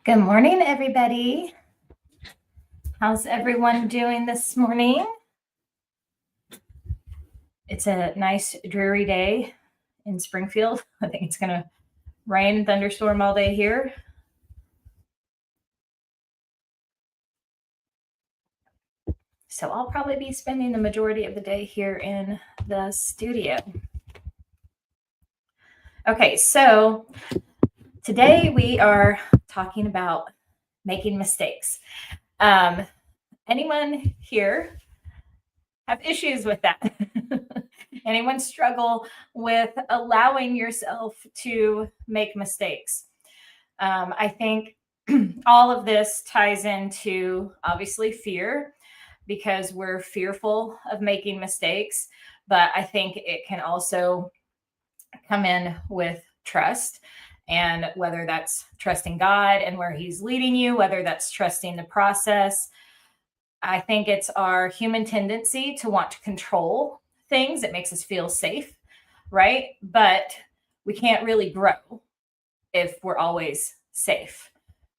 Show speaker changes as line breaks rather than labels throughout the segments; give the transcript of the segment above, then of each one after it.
Good morning, everybody. How's everyone doing this morning? It's a nice, dreary day in Springfield. I think it's going to rain and thunderstorm all day here. So I'll probably be spending the majority of the day here in the studio. Okay, so today we are talking about making mistakes. Anyone here have issues with that? Anyone struggle with allowing yourself to make mistakes? I think all of this ties into obviously fear, because we're fearful of making mistakes, but I think it can also come in with trust. And whether that's trusting God and where He's leading you, whether that's trusting the process, I think it's our human tendency to want to control things. It makes us feel safe, right? But we can't really grow if we're always safe.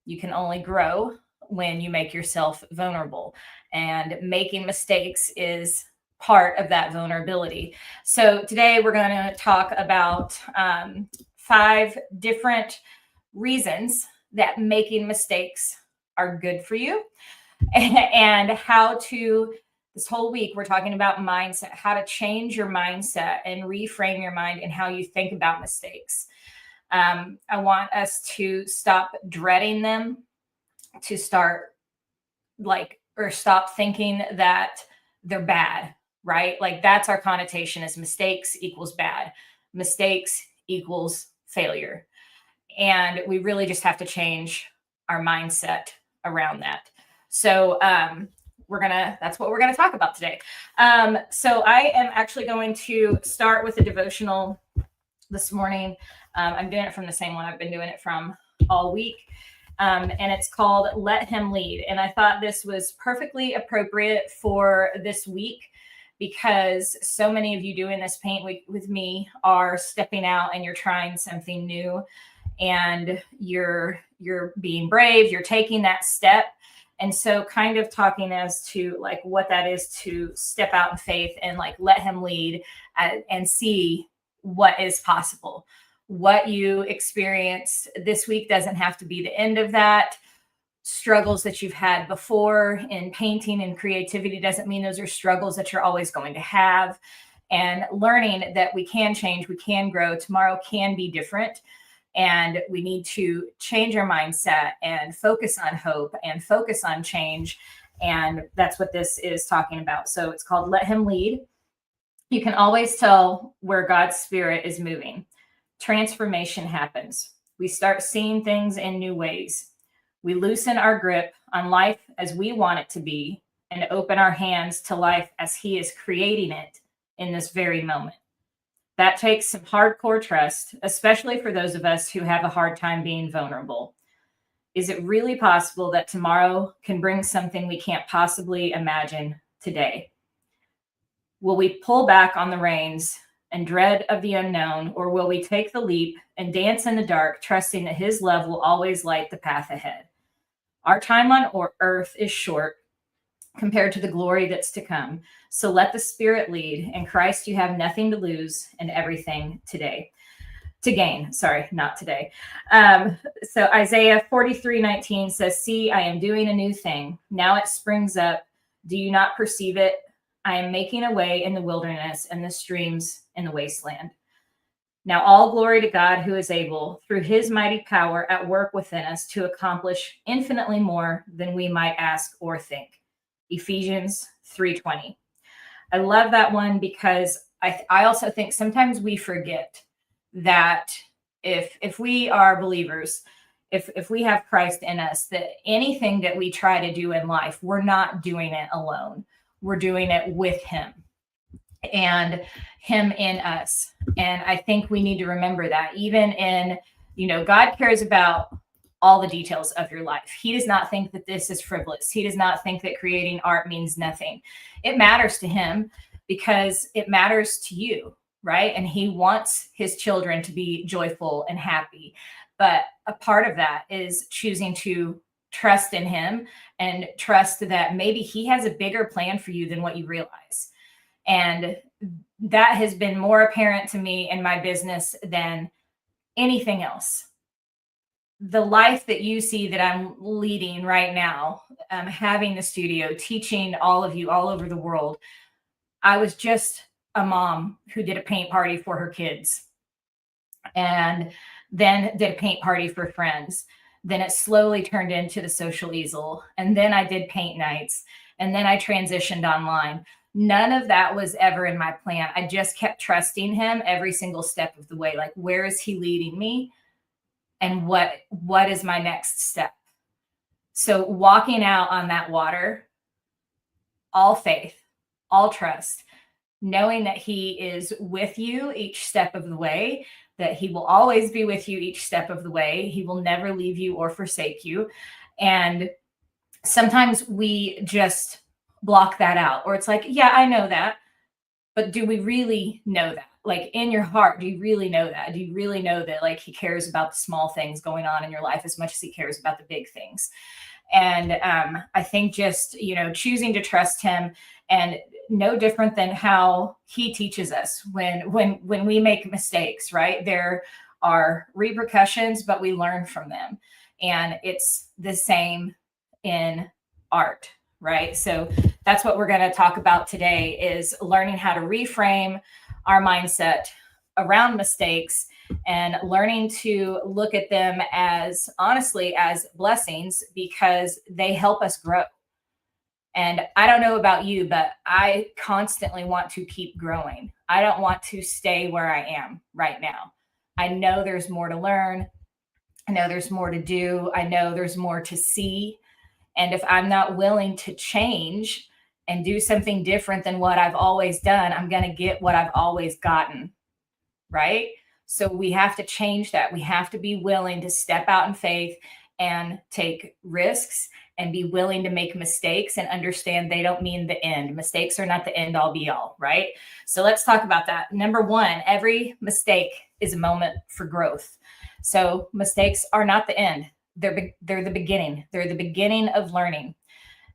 You can only grow when you make yourself vulnerable, and making mistakes is part of that vulnerability. So today we're going to talk about 5 different reasons that making mistakes are good for you, and how to, this whole week we're talking about mindset, how to change your mindset and reframe your mind and how you think about mistakes. I want us to stop dreading them, to start stop thinking that they're bad, right? Like that's our connotation, is mistakes equals bad. Mistakes equals failure. And we really just have to change our mindset around that. So that's what we're going to talk about today. So I am actually going to start with a devotional this morning. I'm doing it from the same one I've been doing it from all week. And it's called Let Him Lead. And I thought this was perfectly appropriate for this week, because so many of you doing this paint week with me are stepping out and you're trying something new, and you're being brave, you're taking that step. And so kind of talking as to like what that is, to step out in faith and like let Him lead and see what is possible. What you experience this week doesn't have to be the end of that. Struggles that you've had before in painting and creativity doesn't mean those are struggles that you're always going to have. And learning that we can change, we can grow, tomorrow can be different. And we need to change our mindset and focus on hope and focus on change. And that's what this is talking about. So it's called Let Him Lead. You can always tell where God's Spirit is moving. Transformation happens. We start seeing things in new ways. We loosen our grip on life as we want it to be and open our hands to life as He is creating it in this very moment. That takes some hardcore trust, especially for those of us who have a hard time being vulnerable. Is it really possible that tomorrow can bring something we can't possibly imagine today? Will we pull back on the reins and dread of the unknown, or will we take the leap and dance in the dark, trusting that His love will always light the path ahead? Our time on earth is short compared to the glory that's to come. So let the Spirit lead. In Christ, you have nothing to lose and everything to gain. Sorry, not today. So Isaiah 43:19 says, "See, I am doing a new thing. Now it springs up. Do you not perceive it? I am making a way in the wilderness and the streams in the wasteland." Now all glory to God, who is able, through His mighty power at work within us, to accomplish infinitely more than we might ask or think. Ephesians 3:20. I love that one, because I also think sometimes we forget that if we are believers, if we have Christ in us, that anything that we try to do in life, we're not doing it alone. We're doing it with Him and Him in us. And I think we need to remember that even in, God cares about all the details of your life. He does not think that this is frivolous. He does not think that creating art means nothing. It matters to Him because it matters to you, right? And He wants His children to be joyful and happy. But a part of that is choosing to trust in him and trust that maybe he has a bigger plan for you than what you realize. And that has been more apparent to me in my business than anything else. The life that you see that I'm leading right now, having the studio, teaching all of you all over the world, I was just a mom who did a paint party for her kids and then did a paint party for friends. Then it slowly turned into the social easel. And then I did paint nights. And then I transitioned online. None of that was ever in my plan. I just kept trusting him every single step of the way. Like, where is he leading me? And what is my next step? So walking out on that water, all faith, all trust, knowing that he is with you each step of the way, that he will always be with you each step of the way. He will never leave you or forsake you. And sometimes we just block that out, or it's like, yeah, I know that. But do we really know that? Like, in your heart, do you really know that? Do you really know that, like, he cares about the small things going on in your life as much as he cares about the big things? And I think just, choosing to trust him, and no different than how he teaches us when we make mistakes, right? There are repercussions, but we learn from them. And it's the same in art, right? So that's what we're going to talk about today, is learning how to reframe our mindset around mistakes and learning to look at them as, honestly, as blessings, because they help us grow. And I don't know about you, but I constantly want to keep growing. I don't want to stay where I am right now. I know there's more to learn. I know there's more to do. I know there's more to see. And if I'm not willing to change and do something different than what I've always done, I'm going to get what I've always gotten. Right? So we have to change that. We have to be willing to step out in faith and take risks and be willing to make mistakes and understand they don't mean the end. Mistakes are not the end all be all, right? So let's talk about that. Number one, every mistake is a moment for growth. So mistakes are not the end. They're the beginning. They're the beginning of learning.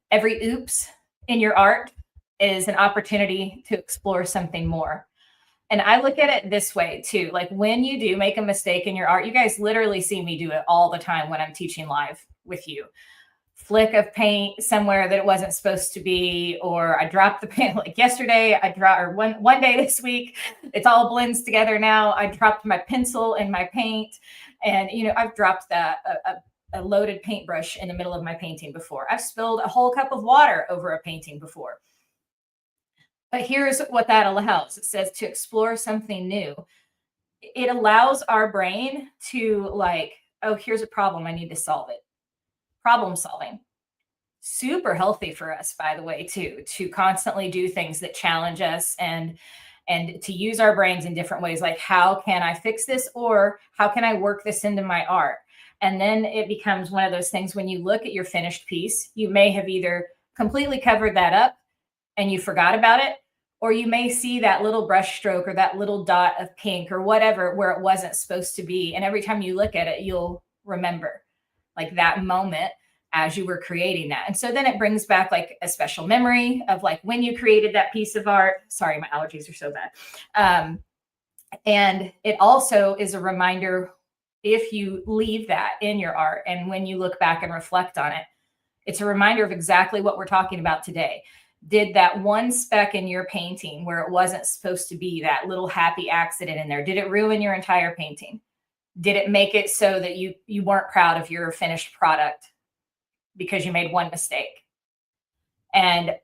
Every oops in your art is an opportunity to explore something more. And I look at it this way too. Like, when you do make a mistake in your art, you guys literally see me do it all the time when I'm teaching live with you. Flick of paint somewhere that it wasn't supposed to be, or I dropped the paint. Like yesterday, or one day this week, it's all blends together now. I dropped my pencil in my paint, and I've dropped a loaded paintbrush in the middle of my painting before. I've spilled a whole cup of water over a painting before. But here's what that allows. It says to explore something new. It allows our brain to, like, oh, here's a problem, I need to solve it. Problem solving. Super healthy for us, by the way, too, to constantly do things that challenge us, and to use our brains in different ways. Like, how can I fix this? Or how can I work this into my art? And then it becomes one of those things, when you look at your finished piece, you may have either completely covered that up and you forgot about it, or you may see that little brush stroke or that little dot of pink or whatever where it wasn't supposed to be. And every time you look at it, you'll remember, like, that moment as you were creating that. And so then it brings back, like, a special memory of, like, when you created that piece of art. Sorry, my allergies are so bad. And it also is a reminder, if you leave that in your art and when you look back and reflect on it, it's a reminder of exactly what we're talking about today. Did that one speck in your painting where it wasn't supposed to be, that little happy accident in there, did it ruin your entire painting? Did it make it so that you weren't proud of your finished product because you made one mistake? And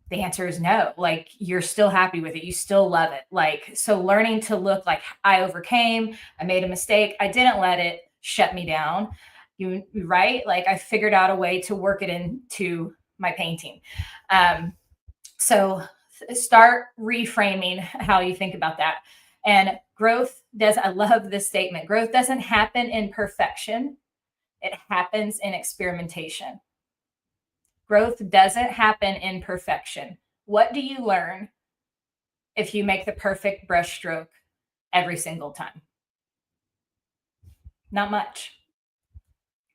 the answer is no. Like, you're still happy with it. You still love it. Like, so learning to look like, I overcame, I made a mistake, I didn't let it shut me down. Right? Like, I figured out a way to work it into my painting. So start reframing how you think about that. And I love this statement. Growth doesn't happen in perfection. It happens in experimentation. Growth doesn't happen in perfection. What do you learn if you make the perfect brush stroke every single time? Not much,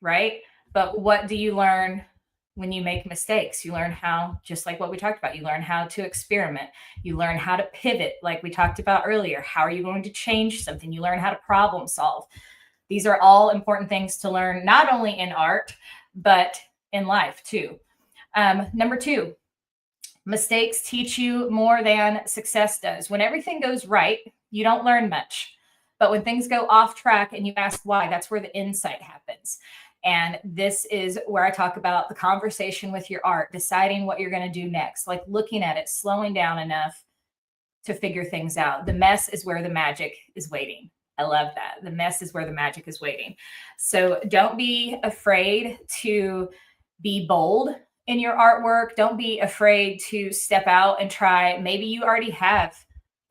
right? But what do you learn when you make mistakes? You learn how, just like what we talked about, you learn how to experiment. You learn how to pivot, like we talked about earlier. How are you going to change something? You learn how to problem solve. These are all important things to learn, not only in art, but in life too. Number two, mistakes teach you more than success does. When everything goes right, you don't learn much. But when things go off track and you ask why, that's where the insight happens. And this is where I talk about the conversation with your art, deciding what you're going to do next, like looking at it, slowing down enough to figure things out. The mess is where the magic is waiting. I love that. The mess is where the magic is waiting. So don't be afraid to be bold in your artwork. Don't be afraid to step out and try. Maybe you already have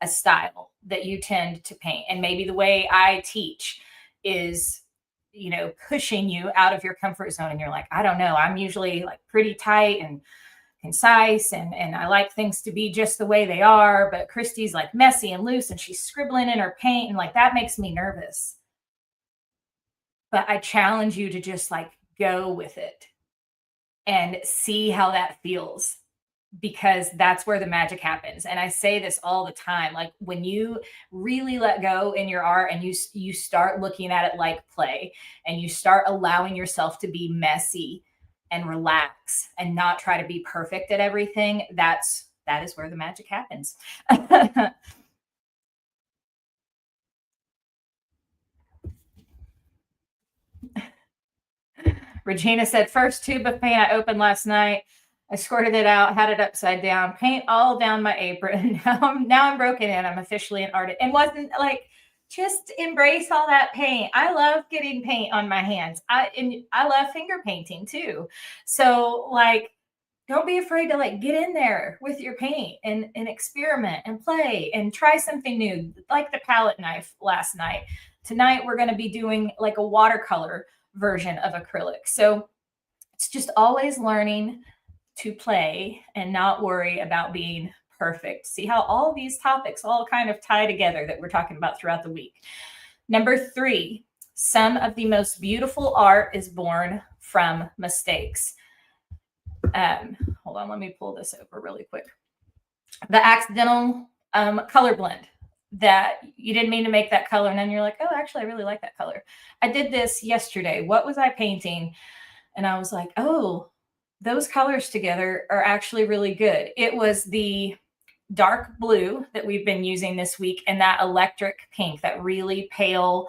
a style that you tend to paint. And maybe the way I teach is, pushing you out of your comfort zone. And you're like, I don't know. I'm usually like pretty tight and concise and I like things to be just the way they are. But Christy's like messy and loose and she's scribbling in her paint and like that makes me nervous. But I challenge you to just like go with it and see how that feels, because that's where the magic happens. And I say this all the time, like when you really let go in your art and you start looking at it like play and you start allowing yourself to be messy and relax and not try to be perfect at everything, that is where the magic happens. Regina said, first tube of paint I opened last night. I squirted it out, had it upside down, paint all down my apron. Now I'm broken in. I'm officially an artist. And wasn't like, just embrace all that paint. I love getting paint on my hands. I love finger painting too. So like, don't be afraid to like get in there with your paint and experiment and play and try something new, like the palette knife last night. Tonight we're going to be doing like a watercolor version of acrylic. So it's just always learning to play and not worry about being perfect. See how all these topics all kind of tie together that we're talking about throughout the week. Number three, some of the most beautiful art is born from mistakes. Hold on, let me pull this over really quick. The accidental color blend that you didn't mean to make that color, and then you're like, oh, actually, I really like that color. I did this yesterday. What was I painting? And I was like, oh, those colors together are actually really good. It was the dark blue that we've been using this week and that electric pink, that really pale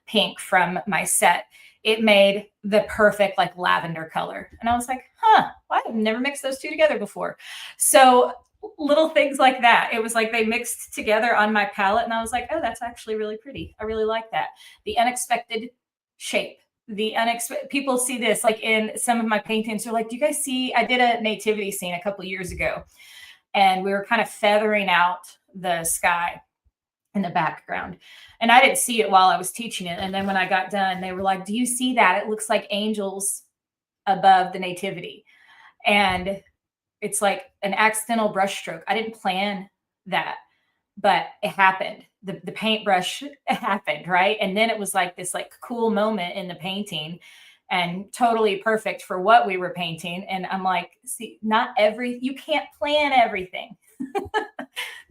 pink from my set. It made the perfect like lavender color. And I was like, well, I've never mixed those two together before. So little things like that. It was like they mixed together on my palette and I was like, oh, that's actually really pretty. I really like that. The unexpected shape. The unexpected, people see this like in some of my paintings. They're like, do you guys see, I did a nativity scene a couple of years ago and we were kind of feathering out the sky in the background. And I didn't see it while I was teaching it. And then when I got done, they were like, do you see that? It looks like angels above the nativity. And it's like an accidental brush stroke. I didn't plan that, but it happened. The paintbrush happened, right? And then it was like this like cool moment in the painting and totally perfect for what we were painting. And I'm like, see, you can't plan everything.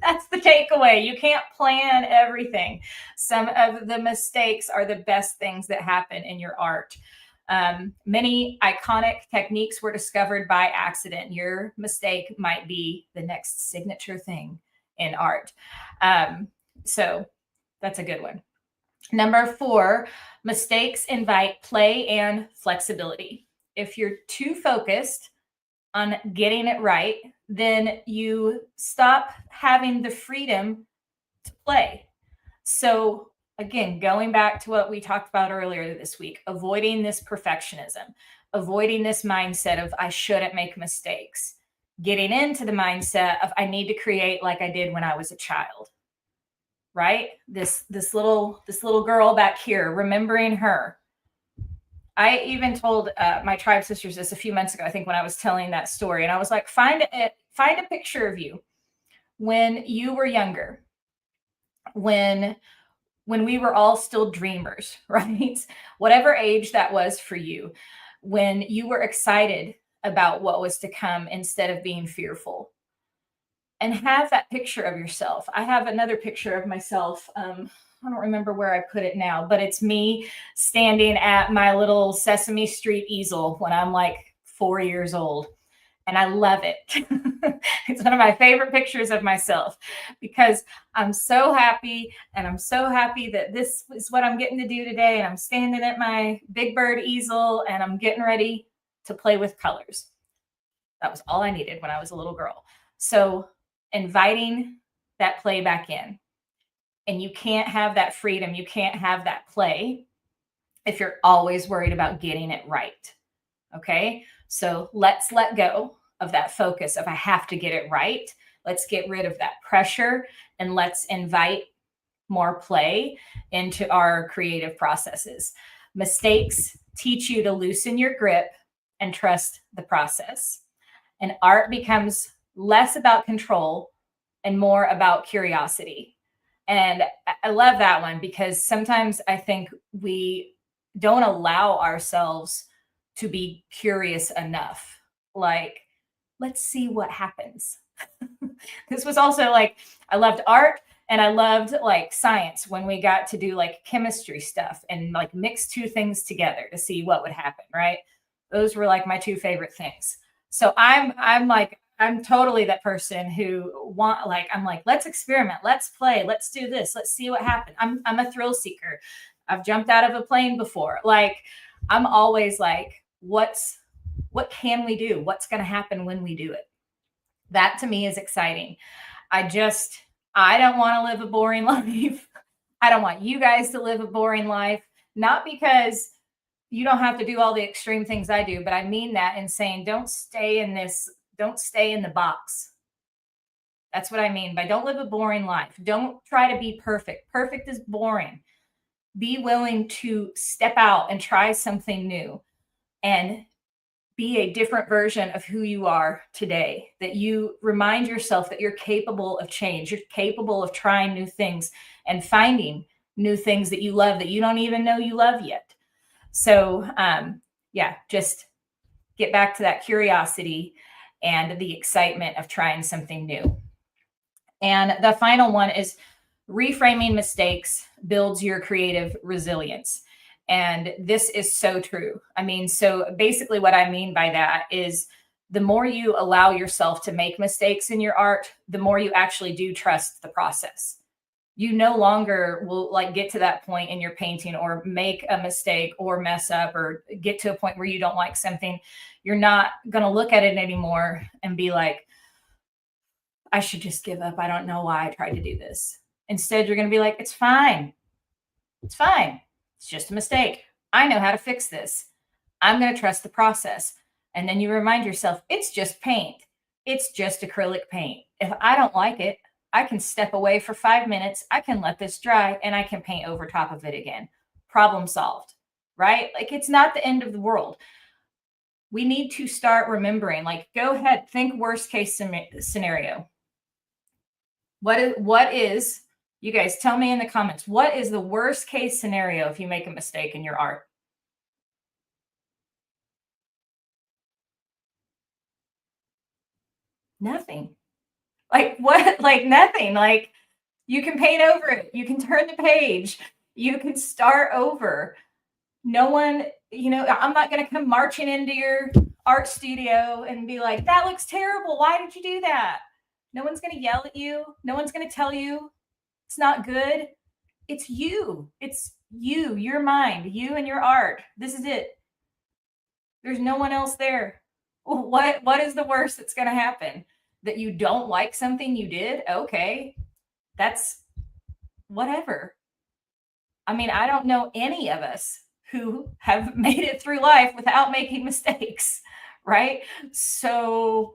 That's the takeaway. You can't plan everything. Some of the mistakes are the best things that happen in your art. Many iconic techniques were discovered by accident. Your mistake might be the next signature thing in art. So that's a good one. Number 4, mistakes invite play and flexibility. If you're too focused on getting it right, then you stop having the freedom to play. So again, going back to what we talked about earlier this week, avoiding this perfectionism, avoiding this mindset of I shouldn't make mistakes, getting into the mindset of I need to create like I did when I was a child. Right? This little girl back here, remembering her. I even told my tribe sisters this a few months ago, I think, when I was telling that story. And I was like, find a picture of you when you were younger, when when we were all still dreamers, right? Whatever age that was for you, when you were excited about what was to come instead of being fearful. And have that picture of yourself. I have another picture of myself. I don't remember where I put it now, but it's me standing at my little Sesame Street easel when I'm like 4 years old. And I love it. It's one of my favorite pictures of myself because I'm so happy, and I'm so happy that this is what I'm getting to do today. And I'm standing at my Big Bird easel and I'm getting ready to play with colors. That was all I needed when I was a little girl. So inviting that play back in. And you can't have that freedom, you can't have that play if you're always worried about getting it right. Okay? So let's let go of that focus of I have to get it right. Let's get rid of that pressure and let's invite more play into our creative processes. Mistakes teach you to loosen your grip and trust the process. And art becomes less about control and more about curiosity. And I love that one because sometimes I think we don't allow ourselves to be curious enough. Like, let's see what happens. This was also like, I loved art and I loved like science when we got to do like chemistry stuff and like mix two things together to see what would happen, right? Those were like my two favorite things. So I'm totally that person who I'm like, let's experiment, let's play, let's do this, let's see what happens. I'm a thrill seeker. I've jumped out of a plane before. Like I'm always like, what can we do? What's going to happen when we do it? That to me is exciting. I don't want to live a boring life. I don't want you guys to live a boring life, not because you don't have to do all the extreme things I do, but I mean that in saying don't stay in the box. That's what I mean by don't live a boring life. Don't try to be perfect. Perfect is boring. Be willing to step out and try something new and be a different version of who you are today. That you remind yourself that you're capable of change. You're capable of trying new things and finding new things that you love that you don't even know you love yet. So, just get back to that curiosity and the excitement of trying something new. And the final one is reframing mistakes builds your creative resilience. And this is so true. I mean, so basically, what I mean by that is the more you allow yourself to make mistakes in your art, the more you actually do trust the process. You no longer will like get to that point in your painting or make a mistake or mess up or get to a point where you don't like something. You're not going to look at it anymore and be like, I should just give up. I don't know why I tried to do this. Instead, you're going to be like, it's fine. It's fine. It's just a mistake. I know how to fix this. I'm going to trust the process. And then you remind yourself, it's just paint. It's just acrylic paint. If I don't like it, I can step away for 5 minutes. I can let this dry and I can paint over top of it again. Problem solved, right? Like it's not the end of the world. We need to start remembering, like, go ahead, think worst case scenario. What is, you guys tell me in the comments, what is the worst case scenario if you make a mistake in your art? Nothing. Like what? Like nothing. Like you can paint over it. You can turn the page. You can start over. No one, I'm not going to come marching into your art studio and be like, that looks terrible. Why did you do that? No one's going to yell at you. No one's going to tell you it's not good. It's you. It's you, your mind, you and your art. This is it. There's no one else there. What is the worst that's going to happen? That you don't like something you did? Okay. That's whatever. I mean, I don't know any of us who have made it through life without making mistakes, right? So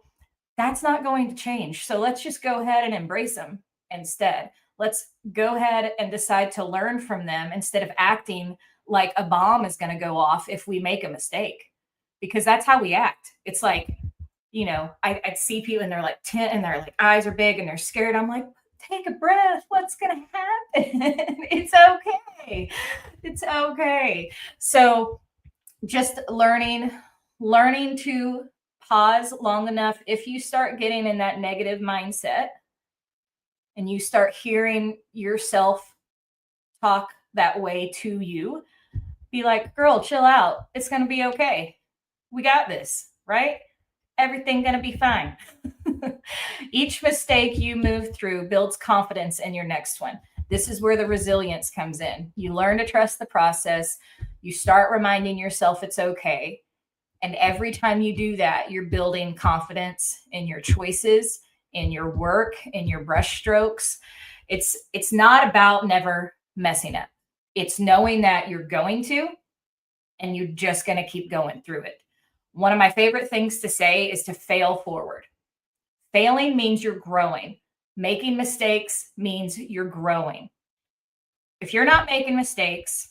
that's not going to change. So let's just go ahead and embrace them instead. Let's go ahead and decide to learn from them instead of acting like a bomb is going to go off if we make a mistake, because that's how we act. It's like, I'd see people and they're like tent and their like eyes are big and they're scared. I'm like, take a breath. What's going to happen? It's okay. It's okay. So just learning to pause long enough. If you start getting in that negative mindset and you start hearing yourself talk that way to you, be like, girl, chill out. It's going to be okay. We got this, right? Everything going to be fine. Each mistake you move through builds confidence in your next one. This is where the resilience comes in. You learn to trust the process. You start reminding yourself it's okay. And every time you do that, you're building confidence in your choices, in your work, in your brush strokes. It's not about never messing up. It's knowing that you're going to, and you're just going to keep going through it. One of my favorite things to say is to fail forward. Failing means you're growing. Making mistakes means you're growing. If you're not making mistakes,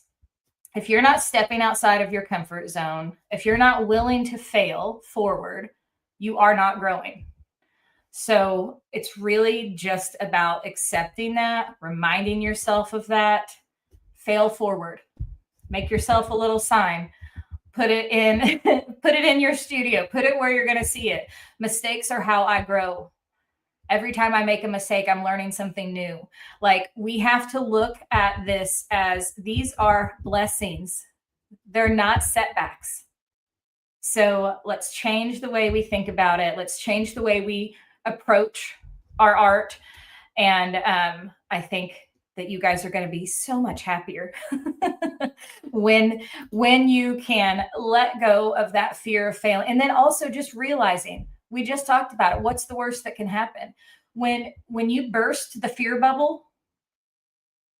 if you're not stepping outside of your comfort zone, if you're not willing to fail forward, you are not growing. So it's really just about accepting that, reminding yourself of that. Fail forward. Make yourself a little sign. Put it in put it in your studio. Put it where you're going to see it. Mistakes are how I grow. Every time I make a mistake, I'm learning something new. Like, we have to look at this as these are blessings. They're not setbacks. So let's change the way we think about it. Let's change the way we approach our art. And I think that you guys are going to be so much happier when you can let go of that fear of failing. And then also just realizing, we just talked about it, what's the worst that can happen? When you burst the fear bubble,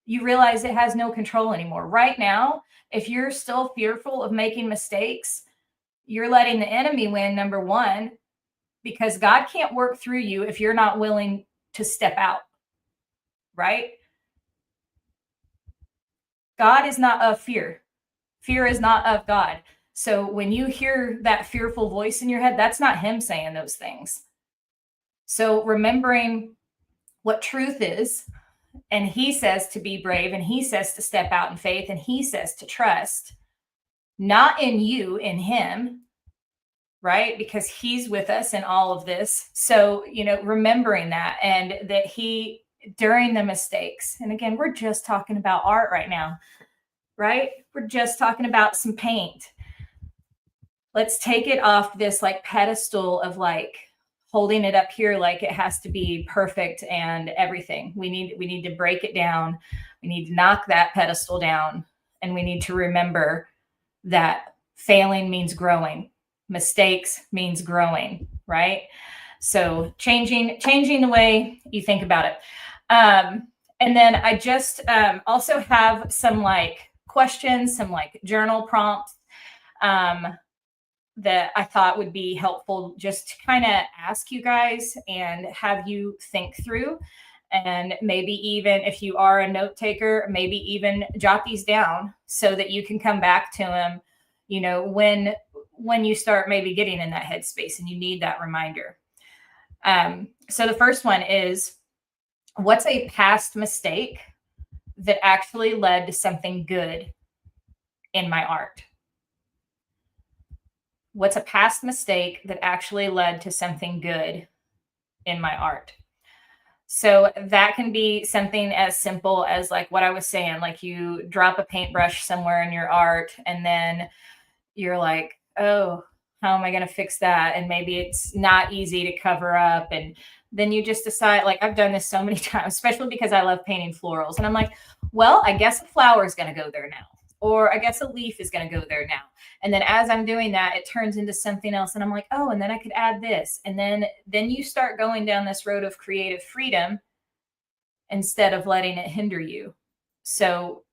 you realize it has no control anymore. Right now, if you're still fearful of making mistakes, you're letting the enemy win, number one, because God can't work through you if you're not willing to step out, right? God is not of fear. Fear is not of God. So when you hear that fearful voice in your head, that's not him saying those things. So remembering what truth is, and he says to be brave, and he says to step out in faith, and he says to trust, not in you, in him, right? Because he's with us in all of this. So, remembering that, and that he, during the mistakes, and again, we're just talking about art right now, right? We're just talking about some paint. Let's take it off this like pedestal of like holding it up here like it has to be perfect and everything. We need to break it down. We need to knock that pedestal down, and we need to remember that failing means growing. Mistakes means growing, right? So changing the way you think about it. And then I just also have some like questions, some like journal prompts that I thought would be helpful just to kind of ask you guys and have you think through. And maybe even if you are a note taker, maybe even jot these down so that you can come back to them, when you start maybe getting in that headspace and you need that reminder. So the first one is, what's a past mistake that actually led to something good in my art? What's a past mistake that actually led to something good in my art? So that can be something as simple as like what I was saying, like you drop a paintbrush somewhere in your art and then you're like, oh, how am I going to fix that? And maybe it's not easy to cover up. And then you just decide, like I've done this so many times, especially because I love painting florals. And I'm like, well, I guess a flower is going to go there now. Or I guess a leaf is going to go there now. And then as I'm doing that, it turns into something else. And I'm like, oh, and then I could add this. And then you start going down this road of creative freedom instead of letting it hinder you. So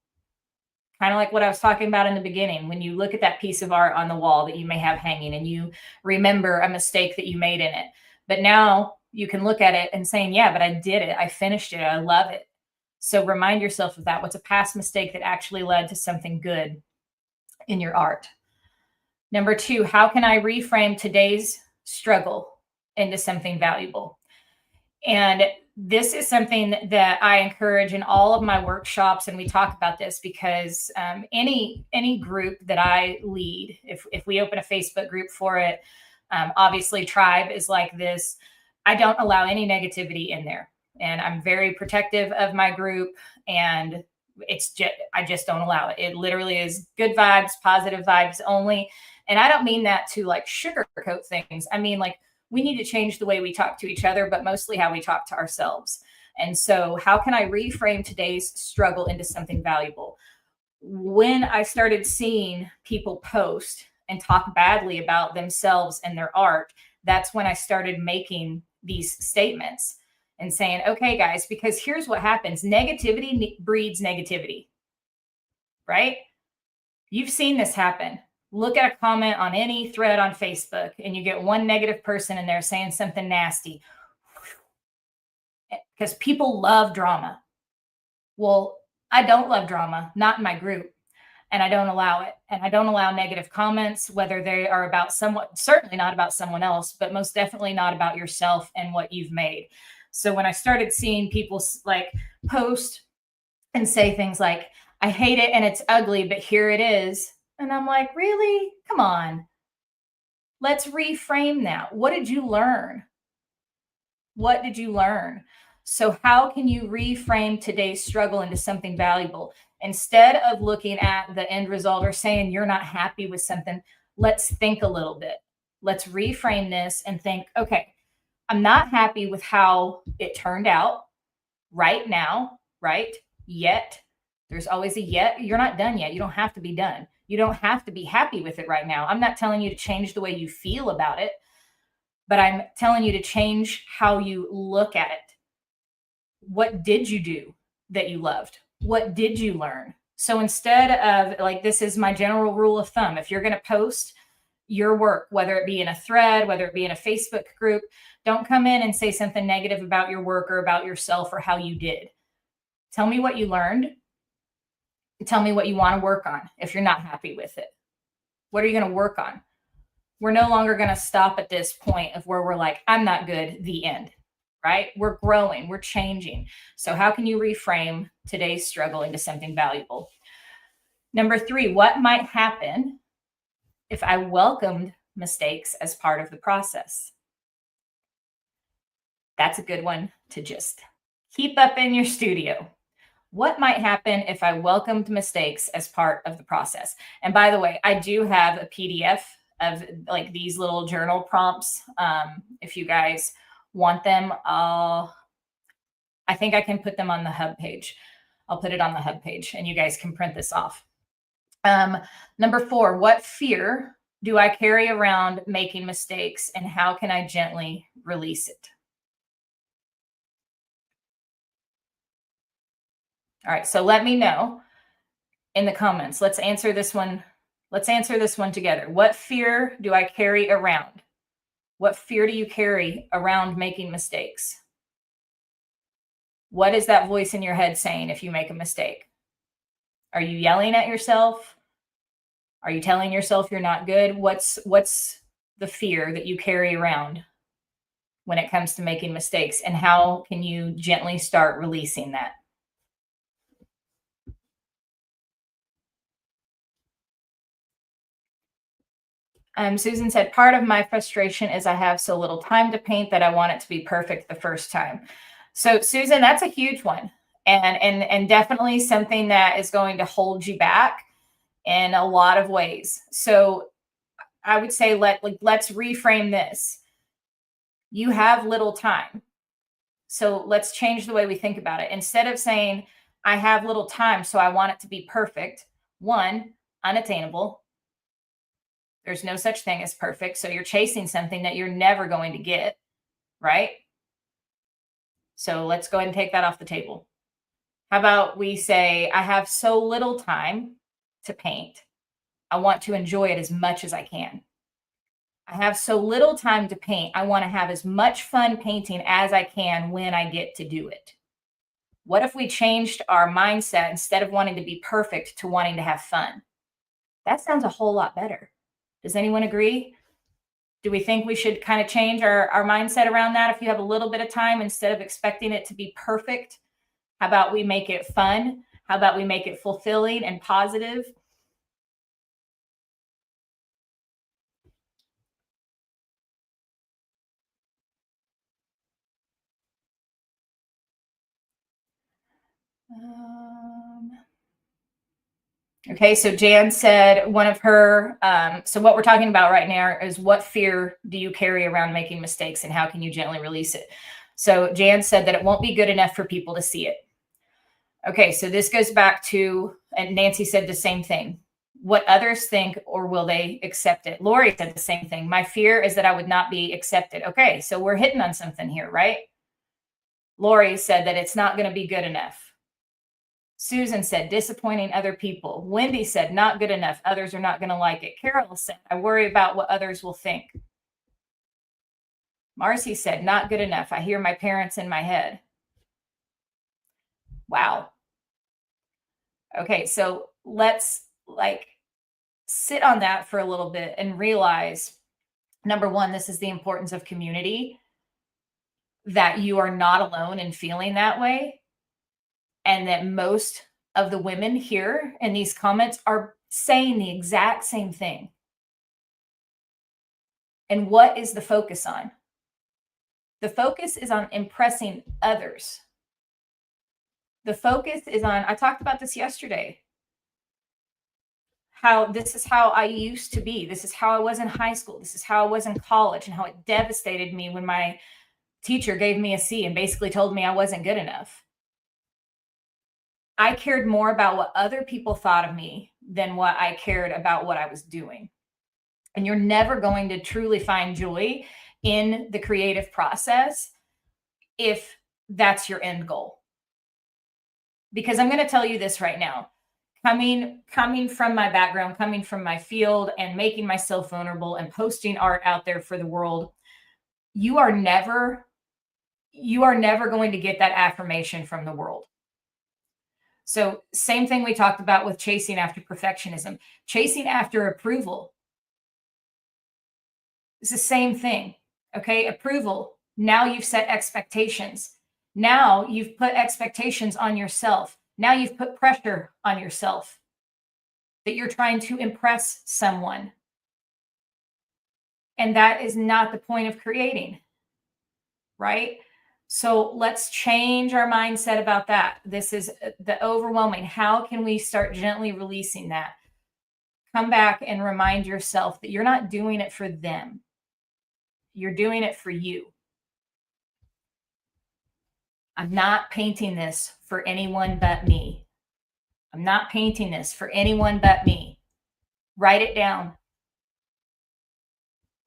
kind of like what I was talking about in the beginning, when you look at that piece of art on the wall that you may have hanging and you remember a mistake that you made in it, but now you can look at it and saying, yeah, but I did it. I finished it. I love it. So remind yourself of that. What's a past mistake that actually led to something good in your art? Number 2, how can I reframe today's struggle into something valuable? And this is something that I encourage in all of my workshops, and we talk about this because any group that I lead, if we open a Facebook group for it, obviously Tribe is like this. I don't allow any negativity in there, and I'm very protective of my group, and I just don't allow it. It literally is good vibes, positive vibes only, and I don't mean that to like sugarcoat things. I mean like we need to change the way we talk to each other, but mostly how we talk to ourselves. And so, how can I reframe today's struggle into something valuable? When I started seeing people post and talk badly about themselves and their art, that's when I started making these statements and saying, okay, guys, because here's what happens negativity breeds negativity, right? You've seen this happen. Look at a comment on any thread on Facebook and you get one negative person in there saying something nasty because people love drama. Well, I don't love drama, not in my group, and I don't allow it. And I don't allow negative comments, whether they are about someone, certainly not about someone else, but most definitely not about yourself and what you've made. So when I started seeing people like post and say things like, I hate it and it's ugly, but here it is. And I'm like, really? Come on. Let's reframe that. What did you learn? What did you learn? So, how can you reframe today's struggle into something valuable? Instead of looking at the end result or saying you're not happy with something, let's think a little bit. Let's reframe this and think, okay, I'm not happy with how it turned out right now, right? Yet. There's always a yet. You're not done yet. You don't have to be done. You don't have to be happy with it right now. I'm not telling you to change the way you feel about it, but I'm telling you to change how you look at it. What did you do that you loved? What did you learn? So instead of like, this is my general rule of thumb. If you're going to post your work, whether it be in a thread, whether it be in a Facebook group, don't come in and say something negative about your work or about yourself or how you did. Tell me what you learned. Tell me what you want to work on if you're not happy with it. What are you going to work on? We're no longer going to stop at this point of where we're like, I'm not good, the end, right? We're growing, we're changing. So, how can you reframe today's struggle into something valuable? Number 3, what might happen if I welcomed mistakes as part of the process? That's a good one to just keep up in your studio. What might happen if I welcomed mistakes as part of the process? And by the way, I do have a PDF of like these little journal prompts. If you guys want them, I think I can put them on the hub page. I'll put it on the hub page and you guys can print this off. Number 4, what fear do I carry around making mistakes and how can I gently release it? All right, so let me know in the comments. Let's answer this one. Let's answer this one together. What fear do I carry around? What fear do you carry around making mistakes? What is that voice in your head saying if you make a mistake? Are you yelling at yourself? Are you telling yourself you're not good? What's the fear that you carry around when it comes to making mistakes? And how can you gently start releasing that? Susan said, part of my frustration is I have so little time to paint that I want it to be perfect the first time. So Susan, that's a huge one. And definitely something that is going to hold you back in a lot of ways. So I would say let's reframe this. You have little time. So let's change the way we think about it. Instead of saying, I have little time, so I want it to be perfect. 1, unattainable. There's no such thing as perfect. So you're chasing something that you're never going to get, right? So let's go ahead and take that off the table. How about we say, I have so little time to paint. I want to enjoy it as much as I can. I have so little time to paint. I want to have as much fun painting as I can when I get to do it. What if we changed our mindset instead of wanting to be perfect to wanting to have fun? That sounds a whole lot better. Does anyone agree? Do we think we should kind of change our mindset around that? If you have a little bit of time, instead of expecting it to be perfect, how about we make it fun? How about we make it fulfilling and positive? Um, okay, so Jan said one of her, so what we're talking about right now is what fear do you carry around making mistakes and how can you gently release it? So Jan said that it won't be good enough for people to see it. Okay, so this goes back to, and Nancy said the same thing. What others think, or will they accept it? Lori said the same thing. My fear is that I would not be accepted. Okay, so we're hitting on something here, right? Lori said that it's not going to be good enough. Susan said disappointing other people. Wendy said not good enough. Others are not going to like it. Carol said I worry about what others will think. Marcy said not good enough. I hear my parents in my head. Wow. Okay, so let's sit on that for a little bit and realize, number one, this is the importance of community, that you are not alone in feeling that way, and that most of the women here in these comments are saying the exact same thing. And what is the focus on? The focus is on impressing others. The focus is on, I talked about this yesterday, how this is how I used to be. This is how I was in high school. This is how I was in college, and how it devastated me when my teacher gave me a C and basically told me I wasn't good enough. I cared more about what other people thought of me than what I cared about what I was doing. And you're never going to truly find joy in the creative process if that's your end goal. Because I'm going to tell you this right now. Coming from my background, coming from my field, and making myself vulnerable and posting art out there for the world, you are never going to get that affirmation from the world. So same thing we talked about with chasing after perfectionism, chasing after approval. It's the same thing. Okay. Approval. Now you've set expectations. Now you've put expectations on yourself. Now you've put pressure on yourself that you're trying to impress someone. And that is not the point of creating, right? So let's change our mindset about that. This is the overwhelming. How can we start gently releasing that? Come back and remind yourself that you're not doing it for them. You're doing it for you. I'm not painting this for anyone but me. I'm not painting this for anyone but me. Write it down.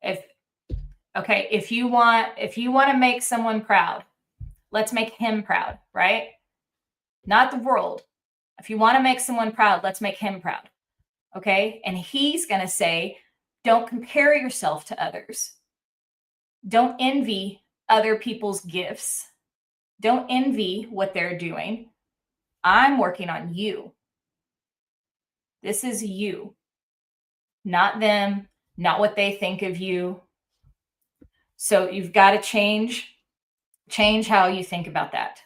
If you want to make someone proud, let's make him proud, right? Not the world. If you want to make someone proud, let's make him proud. Okay? And he's going to say, don't compare yourself to others. Don't envy other people's gifts. Don't envy what they're doing. I'm working on you. This is you, not them, not what they think of you. So you've got to change how you think about that.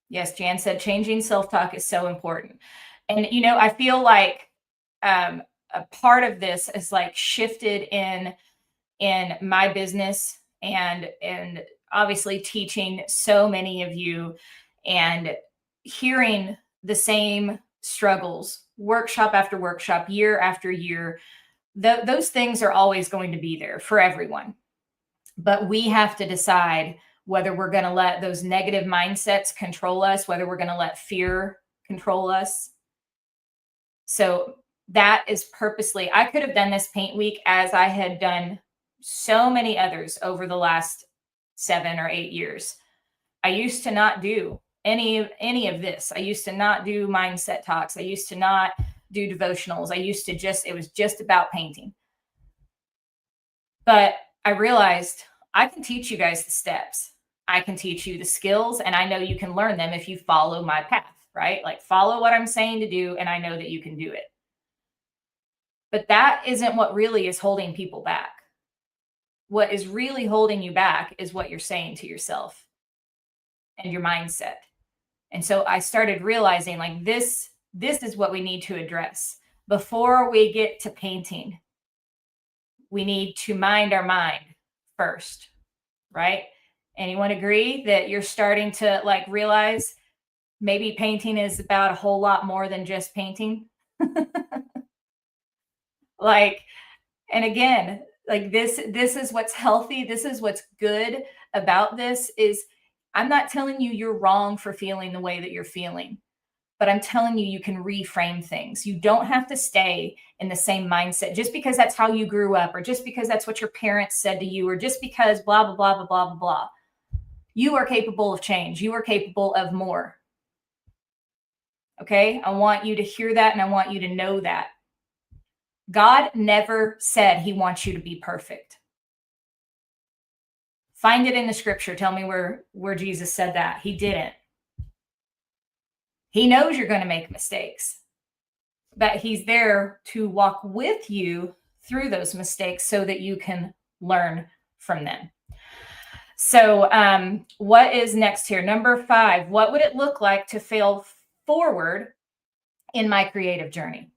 Yes, Jan said changing self-talk is so important. And, I feel like a part of this is like shifted in my business, and obviously teaching so many of you and hearing the same struggles, workshop after workshop, year after year. Those things are always going to be there for everyone. But we have to decide whether we're going to let those negative mindsets control us, whether we're going to let fear control us. So that is purposely, I could have done this paint week as I had done so many others over the last 7 or 8 years. I used to not do any of this. I used to not do mindset talks. I used to not do devotionals. It was just about painting. But I realized I can teach you guys the steps. I can teach you the skills, and I know you can learn them if you follow my path, right? Like, follow what I'm saying to do, and I know that you can do it. But that isn't what really is holding people back. What is really holding you back is what you're saying to yourself and your mindset. And so I started realizing, like, this is what we need to address. Before we get to painting, we need to mind our mind first, right? Anyone agree that you're starting to like realize maybe painting is about a whole lot more than just painting? Like, and again, like this is what's healthy, this is what's good about this is I'm not telling you you're wrong for feeling the way that you're feeling, but I'm telling you, you can reframe things. You don't have to stay in the same mindset just because that's how you grew up, or just because that's what your parents said to you, or just because blah, blah, blah, blah, blah, blah, blah. You are capable of change. You are capable of more. Okay? I want you to hear that, and I want you to know that. God never said he wants you to be perfect. Find it in the scripture. Tell me where Jesus said that. He didn't. He knows you're going to make mistakes, but he's there to walk with you through those mistakes so that you can learn from them. So what is next here? Number 5, what would it look like to fail forward in my creative journey?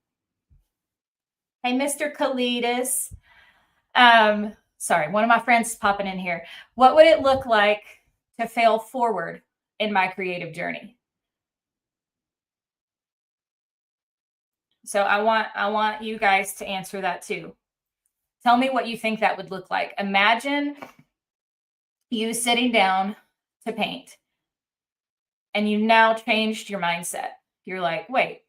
Hey, Mr. Kalidas. Sorry, one of my friends is popping in here. What would it look like to fail forward in my creative journey? So I want you guys to answer that too. Tell me what you think that would look like. Imagine you sitting down to paint and you now changed your mindset. You're like, wait,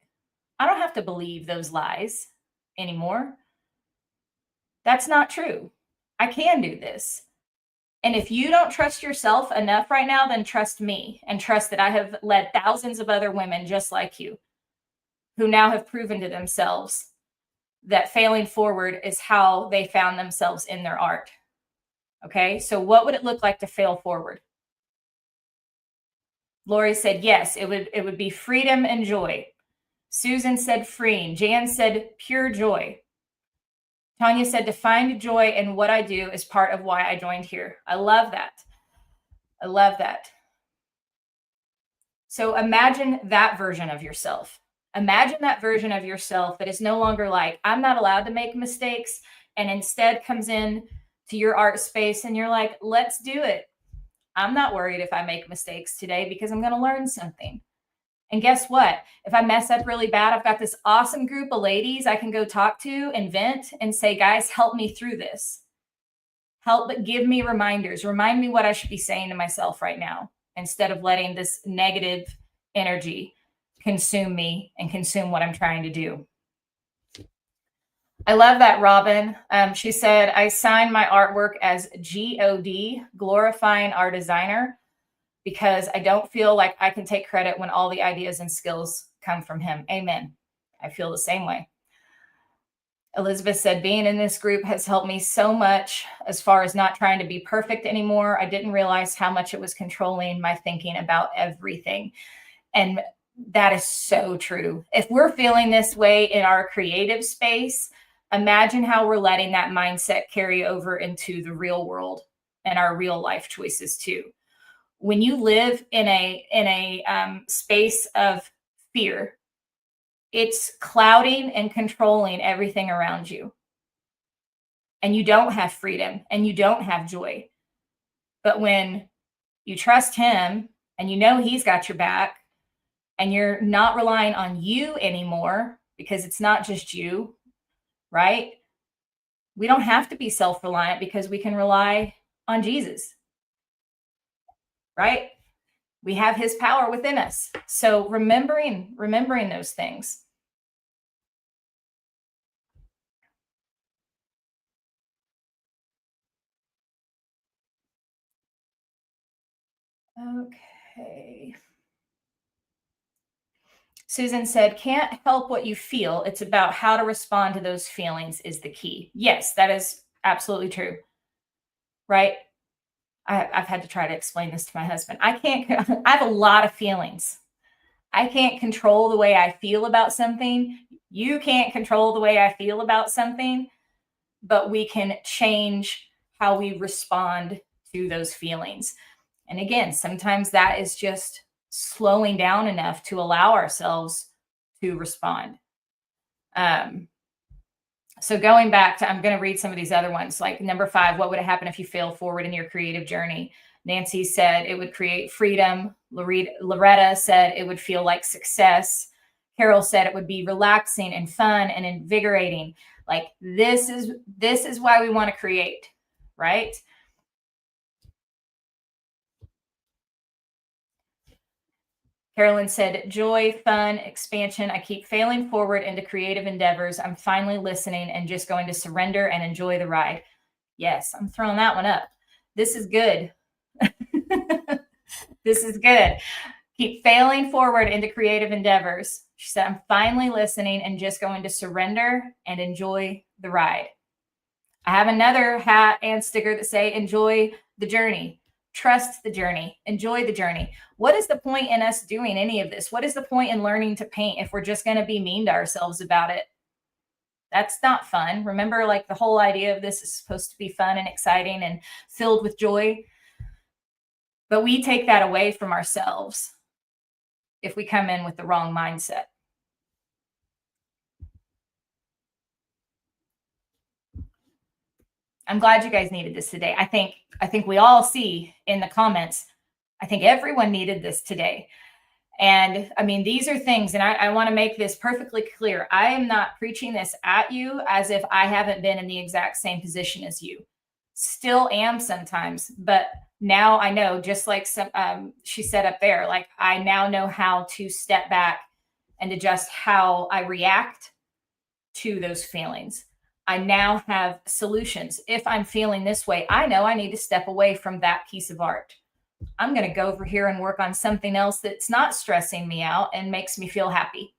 I don't have to believe those lies anymore. That's not true. I can do this. And if you don't trust yourself enough right now, then trust me, and trust that I have led thousands of other women just like you who now have proven to themselves that failing forward is how they found themselves in their art. Okay, so what would it look like to fail forward? Lori said, yes, it would be freedom and joy. Susan said freeing. Jan said pure joy. Tanya said to find joy in what I do is part of why I joined here. I love that. I love that. So imagine that version of yourself. Imagine that version of yourself that is no longer like, I'm not allowed to make mistakes, and instead comes in to your art space and you're like, let's do it. I'm not worried if I make mistakes today because I'm going to learn something. And guess what? If I mess up really bad, I've got this awesome group of ladies I can go talk to and vent and say, guys, help me through this. Help, give me reminders. Remind me what I should be saying to myself right now, instead of letting this negative energy consume me and consume what I'm trying to do. I love that, Robin. She said, I sign my artwork as GOD, glorifying our designer, because I don't feel like I can take credit when all the ideas and skills come from him. Amen. I feel the same way. Elizabeth said, being in this group has helped me so much as far as not trying to be perfect anymore. I didn't realize how much it was controlling my thinking about everything. And that is so true. If we're feeling this way in our creative space, imagine how we're letting that mindset carry over into the real world and our real life choices too. When you live in a space of fear, it's clouding and controlling everything around you. And you don't have freedom and you don't have joy. But when you trust him and you know he's got your back, and you're not relying on you anymore, because it's not just you, right? We don't have to be self-reliant because we can rely on Jesus, right? We have his power within us. So remembering those things. Okay. Susan said, can't help what you feel. It's about how to respond to those feelings is the key. Yes, that is absolutely true. Right? I've had to try to explain this to my husband. I have a lot of feelings. I can't control the way I feel about something. You can't control the way I feel about something, but we can change how we respond to those feelings. And again, sometimes that is just slowing down enough to allow ourselves to respond. Um, so going back to, I'm going to read some of these other ones. Like number 5, what would happen if you fail forward in your creative journey? Nancy said it would create freedom. Loretta said it would feel like success. Carol said it would be relaxing and fun and invigorating. Like this is why we want to create, right? Carolyn said, joy, fun, expansion. I keep failing forward into creative endeavors. I'm finally listening and just going to surrender and enjoy the ride. Yes, I'm throwing that one up. This is good. This is good. Keep failing forward into creative endeavors. She said, I'm finally listening and just going to surrender and enjoy the ride. I have another hat and sticker that say, enjoy the journey. Trust the journey, enjoy the journey. What is the point in us doing any of this? What is the point in learning to paint if we're just going to be mean to ourselves about it? That's not fun. Remember, like the whole idea of this is supposed to be fun and exciting and filled with joy. But we take that away from ourselves if we come in with the wrong mindset. I'm glad you guys needed this today. I think we all see in the comments, I think everyone needed this today. And I mean, these are things, and I want to make this perfectly clear. I am not preaching this at you as if I haven't been in the exact same position as you. Still am sometimes, but now I know, just like she said up there, like I now know how to step back and adjust how I react to those feelings. I now have solutions. If I'm feeling this way, I know I need to step away from that piece of art. I'm going to go over here and work on something else that's not stressing me out and makes me feel happy.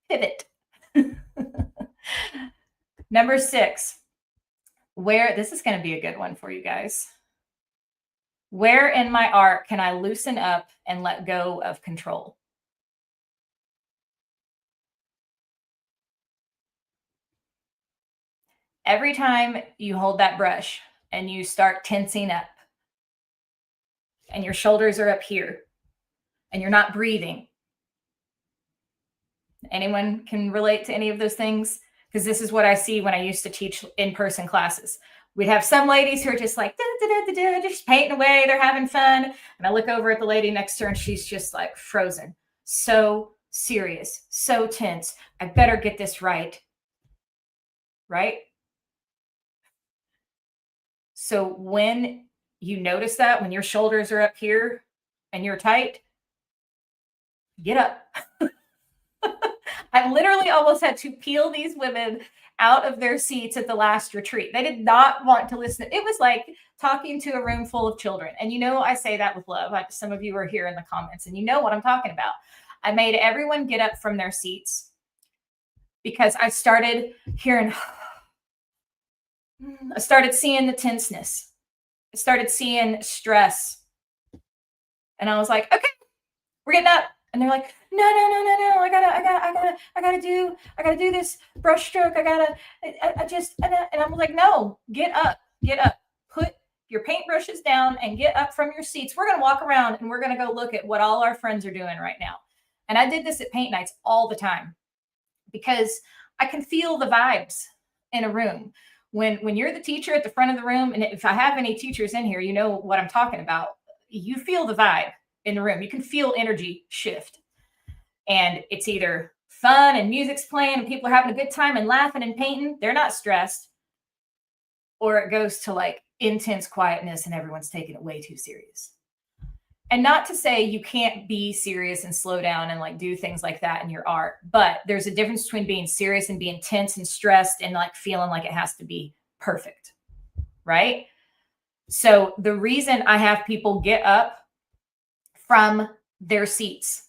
Pivot. Number 6, this is going to be a good one for you guys. Where in my art can I loosen up and let go of control? Every time you hold that brush and you start tensing up and your shoulders are up here and you're not breathing. Anyone can relate to any of those things? Because this is what I see when I used to teach in-person classes. We'd have some ladies who are just like, just painting away. They're having fun. And I look over at the lady next to her and she's just like frozen. So serious, so tense. I better get this right. Right? So when you notice that, when your shoulders are up here and you're tight, get up. I literally almost had to peel these women out of their seats at the last retreat. They did not want to listen. It was like talking to a room full of children. And you know, I say that with love. Some of you are here in the comments and you know what I'm talking about. I made everyone get up from their seats because I started hearing, I started seeing the tenseness. I started seeing stress. And I was like, okay, we're getting up. And they're like, no, I gotta do this brush stroke. And I'm like, no, get up, put your paintbrushes down and get up from your seats. We're going to walk around and we're going to go look at what all our friends are doing right now. And I did this at paint nights all the time because I can feel the vibes in a room. When you're the teacher at the front of the room, and if I have any teachers in here, you know what I'm talking about. You feel the vibe in the room. You can feel energy shift. And it's either fun and music's playing and people are having a good time and laughing and painting. They're not stressed. Or it goes to like intense quietness and everyone's taking it way too serious. And not to say you can't be serious and slow down and like do things like that in your art, but there's a difference between being serious and being tense and stressed and like feeling like it has to be perfect, right? So the reason I have people get up from their seats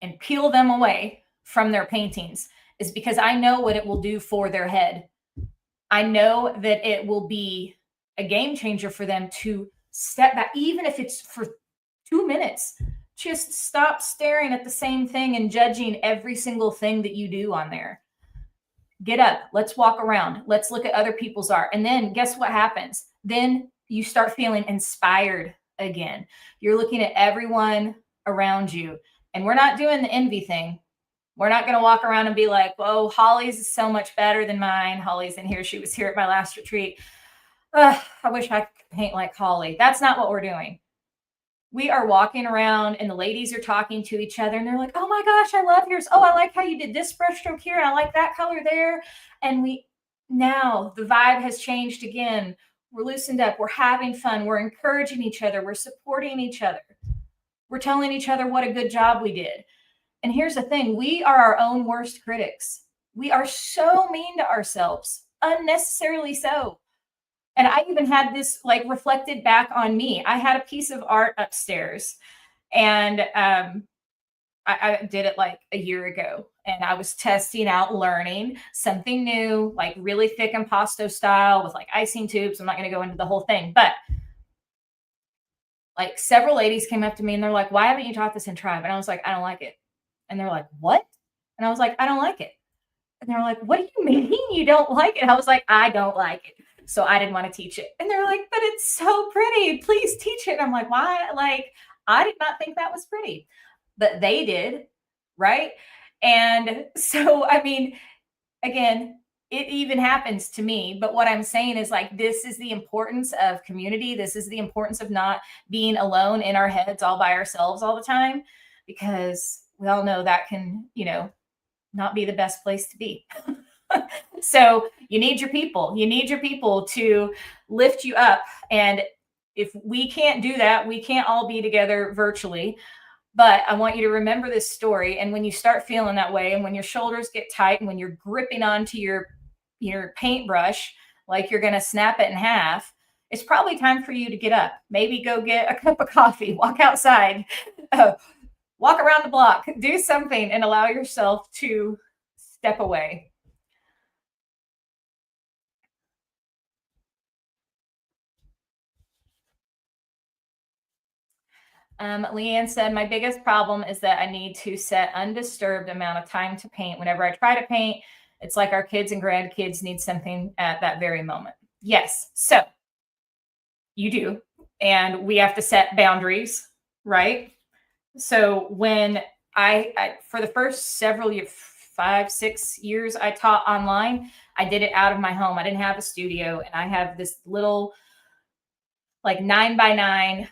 and peel them away from their paintings is because I know what it will do for their head. I know that it will be a game changer for them to step back, even if it's for 2 minutes, Just stop staring at the same thing and judging every single thing that you do on there. Get up. Let's walk around. Let's look at other people's art. And then guess what happens? Then you start feeling inspired again. You're looking at everyone around you. And we're not doing the envy thing. We're not going to walk around and be like, oh, Holly's is so much better than mine. Holly's in here. She was here at my last retreat. I wish I could paint like Holly. That's not what we're doing. We are walking around and the ladies are talking to each other and they're like, oh my gosh, I love yours. Oh, I like how you did this brushstroke here. And I like that color there. And now the vibe has changed again. We're loosened up. We're having fun. We're encouraging each other. We're supporting each other. We're telling each other what a good job we did. And here's the thing. We are our own worst critics. We are so mean to ourselves, unnecessarily so. And I even had this like reflected back on me. I had a piece of art upstairs and I did it like a year ago and I was testing out learning something new, like really thick impasto style with like icing tubes. I'm not going to go into the whole thing, but like several ladies came up to me and they're like, why haven't you taught this in Tribe? And I was like, I don't like it. And they're like, what? And I was like, I don't like it. And they're like, what do you mean you don't like it? I was like, I don't like it. So I didn't want to teach it. And they're like, but it's so pretty. Please teach it. And I'm like, why? Like, I did not think that was pretty, but they did. Right. And so, I mean, again, it even happens to me. But what I'm saying is like, this is the importance of community. This is the importance of not being alone in our heads all by ourselves all the time, because we all know that can, not be the best place to be. So you need your people. You need your people to lift you up. And if we can't do that, we can't all be together virtually. But I want you to remember this story. And when you start feeling that way, and when your shoulders get tight, and when you're gripping onto your paintbrush like you're going to snap it in half, it's probably time for you to get up. Maybe go get a cup of coffee, walk outside, walk around the block, do something, and allow yourself to step away. Leanne said, my biggest problem is that I need to set undisturbed amount of time to paint. Whenever I try to paint, it's like our kids and grandkids need something at that very moment. Yes. So you do. And we have to set boundaries, right? So when I for the first several years, 5-6 years, I taught online. I did it out of my home. I didn't have a studio, and I have this little like 9x9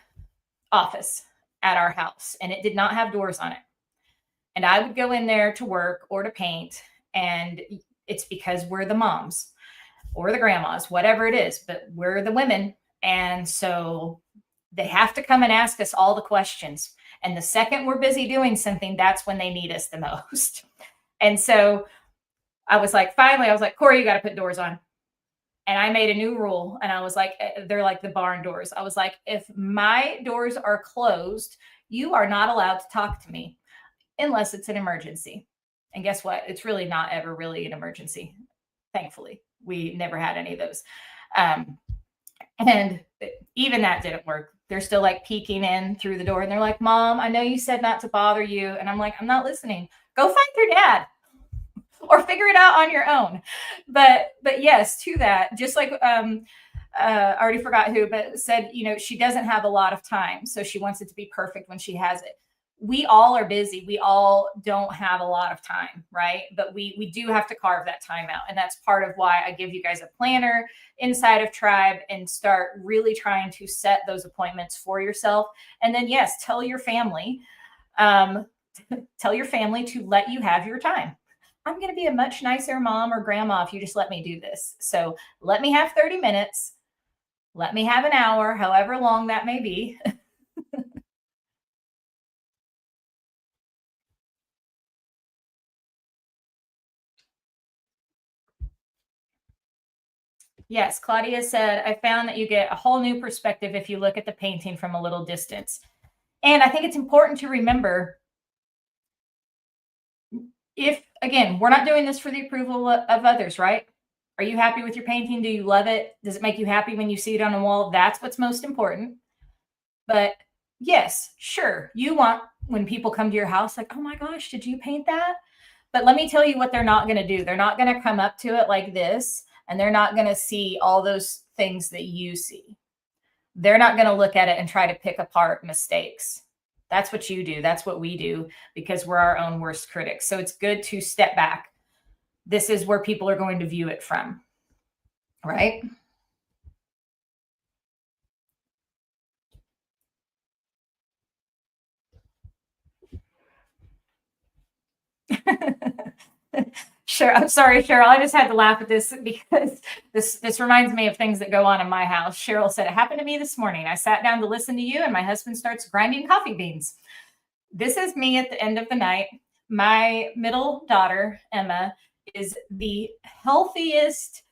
office at our house, and it did not have doors on it. And I would go in there to work or to paint, and it's because we're the moms or the grandmas, whatever it is, but we're the women. And so they have to come and ask us all the questions. And the second we're busy doing something, that's when they need us the most. And so I was like, finally, I was like, Corey, you got to put doors on. And I made a new rule. And I was like, they're like the barn doors. I was like, if my doors are closed, you are not allowed to talk to me unless it's an emergency. And guess what? It's really not ever really an emergency. Thankfully, we never had any of those. And even that didn't work. They're still like peeking in through the door and they're like, Mom, I know you said not to bother you. And I'm like, I'm not listening. Go find your dad or figure it out on your own. But yes, to that, just like I already forgot who, but said, she doesn't have a lot of time. So she wants it to be perfect when she has it. We all are busy. We all don't have a lot of time, right? But we do have to carve that time out. And that's part of why I give you guys a planner inside of Tribe and start really trying to set those appointments for yourself. And then, yes, tell your family to let you have your time. I'm going to be a much nicer mom or grandma if you just let me do this. So let me have 30 minutes. Let me have an hour, however long that may be. Yes, Claudia said, I found that you get a whole new perspective if you look at the painting from a little distance. And I think it's important to remember, again, we're not doing this for the approval of others, right? Are you happy with your painting? Do you love it? Does it make you happy when you see it on a wall? That's what's most important. But yes, sure, you want when people come to your house, like, oh my gosh, did you paint that? But let me tell you what they're not going to do. They're not going to come up to it like this, and they're not going to see all those things that you see. They're not going to look at it and try to pick apart mistakes. That's what you do. That's what we do, because we're our own worst critics. So it's good to step back. This is where people are going to view it from, right? Sure. I'm sorry, Cheryl. I just had to laugh at this because this reminds me of things that go on in my house. Cheryl said, it happened to me this morning. I sat down to listen to you, and my husband starts grinding coffee beans. This is me at the end of the night. My middle daughter, Emma, is the healthiest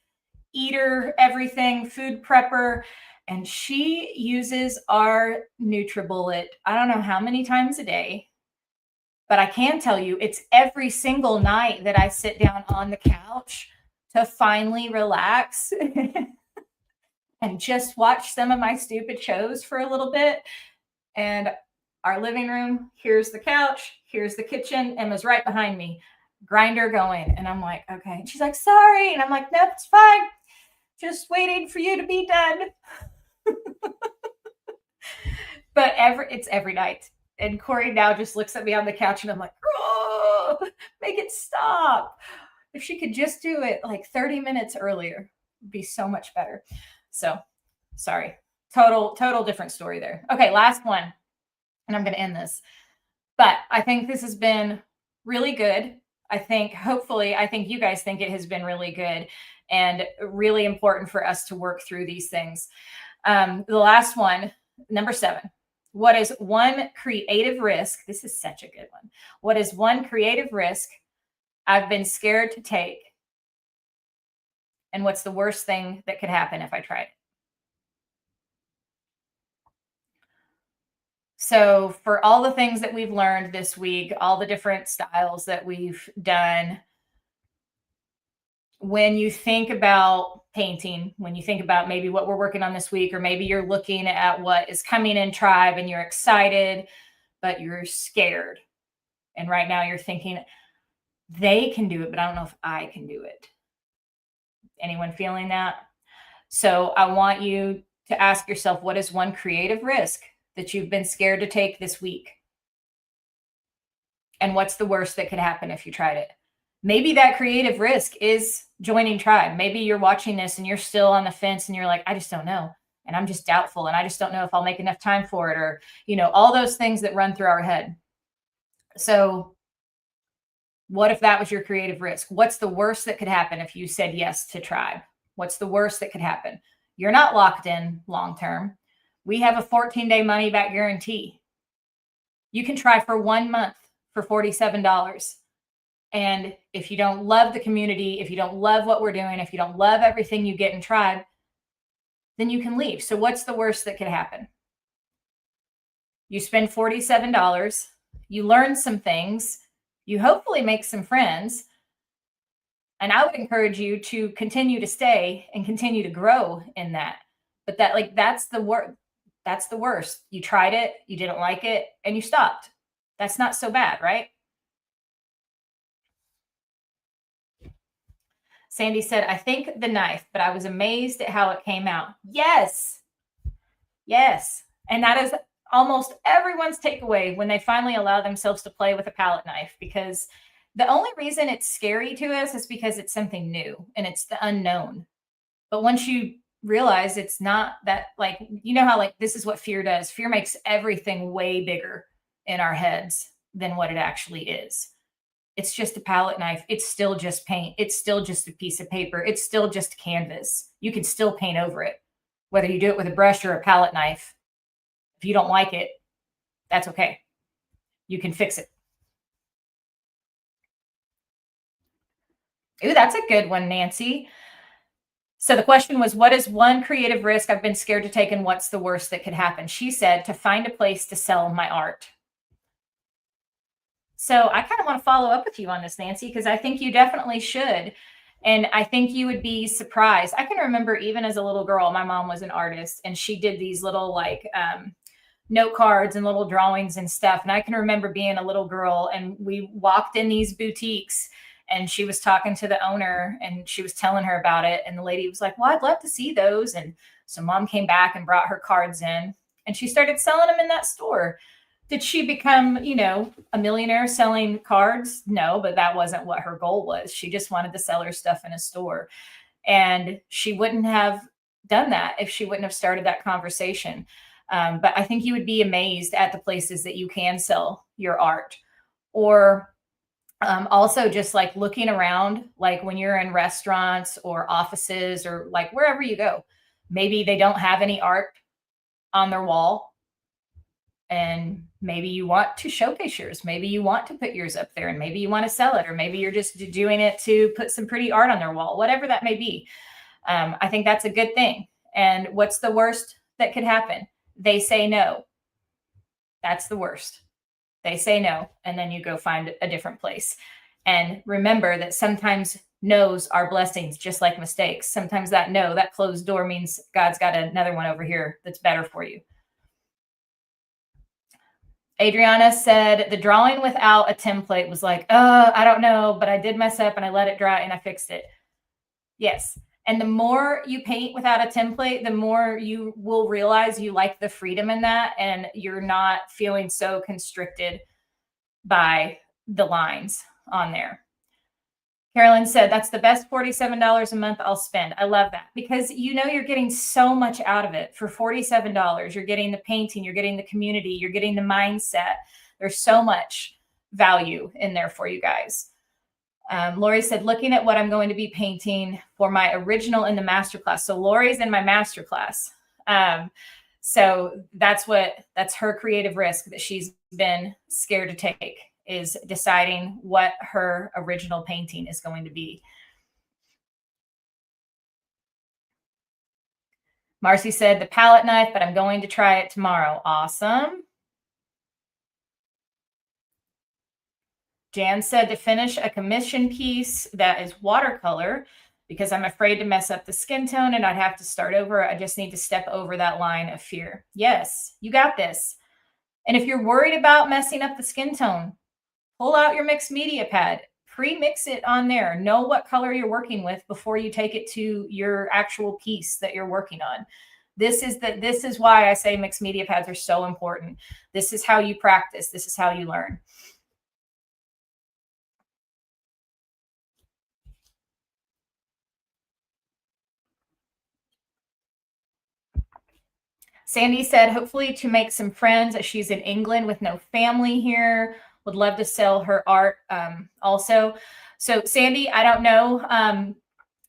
eater, everything, food prepper, and she uses our NutriBullet, I don't know how many times a day. But I can tell you, it's every single night that I sit down on the couch to finally relax and just watch some of my stupid shows for a little bit. And our living room, here's the couch, here's the kitchen, Emma's right behind me, grinder going. And I'm like, okay. And she's like, sorry. And I'm like, nope, it's fine. Just waiting for you to be done. But it's every night. And Corey now just looks at me on the couch, and I'm like, oh, make it stop. If she could just do it like 30 minutes earlier, it'd be so much better. So sorry. Total different story there. Okay, last one. And I'm going to end this. But I think this has been really good. I think you guys think it has been really good and really important for us to work through these things. The last one, number 7. What is one creative risk? This is such a good one. What is one creative risk I've been scared to take? And what's the worst thing that could happen if I tried it? So for all the things that we've learned this week, all the different styles that we've done, when you think about painting, when you think about maybe what we're working on this week, or maybe you're looking at what is coming in Tribe and you're excited, but you're scared. And right now you're thinking, they can do it, but I don't know if I can do it. Anyone feeling that? So I want you to ask yourself, what is one creative risk that you've been scared to take this week? And what's the worst that could happen if you tried it? Maybe that creative risk is joining Tribe. Maybe you're watching this and you're still on the fence and you're like, I just don't know. And I'm just doubtful. And I just don't know if I'll make enough time for it, or, all those things that run through our head. So what if that was your creative risk? What's the worst that could happen if you said yes to Tribe? What's the worst that could happen? You're not locked in long-term. We have a 14-day money-back guarantee. You can try for 1 month for $47. And if you don't love the community, if you don't love what we're doing, if you don't love everything you get in Tribe, then you can leave. So what's the worst that could happen? You spend $47, you learn some things, you hopefully make some friends. And I would encourage you to continue to stay and continue to grow in that. But that's the worst. You tried it, you didn't like it, and you stopped. That's not so bad, right? Sandy said, I think the knife, but I was amazed at how it came out. Yes. And that is almost everyone's takeaway when they finally allow themselves to play with a palette knife, because the only reason it's scary to us is because it's something new and it's the unknown. But once you realize it's not that, how this is what fear does. Fear makes everything way bigger in our heads than what it actually is. It's just a palette knife. It's still just paint. It's still just a piece of paper. It's still just canvas. You can still paint over it, whether you do it with a brush or a palette knife. If you don't like it, that's okay. You can fix it. Ooh, that's a good one, Nancy. So the question was, what is one creative risk I've been scared to take, and what's the worst that could happen? She said, to find a place to sell my art. So I kind of want to follow up with you on this, Nancy, because I think you definitely should. And I think you would be surprised. I can remember even as a little girl, my mom was an artist, and she did these little note cards and little drawings and stuff. And I can remember being a little girl and we walked in these boutiques and she was talking to the owner and she was telling her about it. And the lady was like, well, I'd love to see those. And so mom came back and brought her cards in and she started selling them in that store. Did she become, a millionaire selling cards? No, but that wasn't what her goal was. She just wanted to sell her stuff in a store. And she wouldn't have done that if she wouldn't have started that conversation. But I think you would be amazed at the places that you can sell your art. Or also just like looking around, like when you're in restaurants or offices or like wherever you go, maybe they don't have any art on their wall. And maybe you want to showcase yours. Maybe you want to put yours up there and maybe you want to sell it, or maybe you're just doing it to put some pretty art on their wall, whatever that may be. I think that's a good thing. And what's the worst that could happen? They say no. That's the worst. They say no, and then you go find a different place. And remember that sometimes no's are blessings, just like mistakes. Sometimes that no, that closed door means God's got another one over here that's better for you. Adriana said the drawing without a template was like, I don't know, but I did mess up and I let it dry and I fixed it. Yes. And the more you paint without a template, the more you will realize you like the freedom in that and you're not feeling so constricted by the lines on there. Carolyn said, that's the best $47 a month I'll spend. I love that because you're getting so much out of it for $47. You're getting the painting, you're getting the community, you're getting the mindset. There's so much value in there for you guys. Lori said, looking at what I'm going to be painting for my original in the masterclass. So Lori's in my masterclass. So that's her creative risk that she's been scared to take, is deciding what her original painting is going to be. Marcy said the palette knife, but I'm going to try it tomorrow. Awesome. Jan said to finish a commission piece that is watercolor because I'm afraid to mess up the skin tone and I'd have to start over. I just need to step over that line of fear. Yes, you got this. And if you're worried about messing up the skin tone, pull out your mixed media pad, pre-mix it on there. Know what color you're working with before you take it to your actual piece that you're working on. This is why I say mixed media pads are so important. This is how you practice. This is how you learn. Sandy said, hopefully to make some friends. She's in England with no family here. Would love to sell her art also. So Sandy, I don't know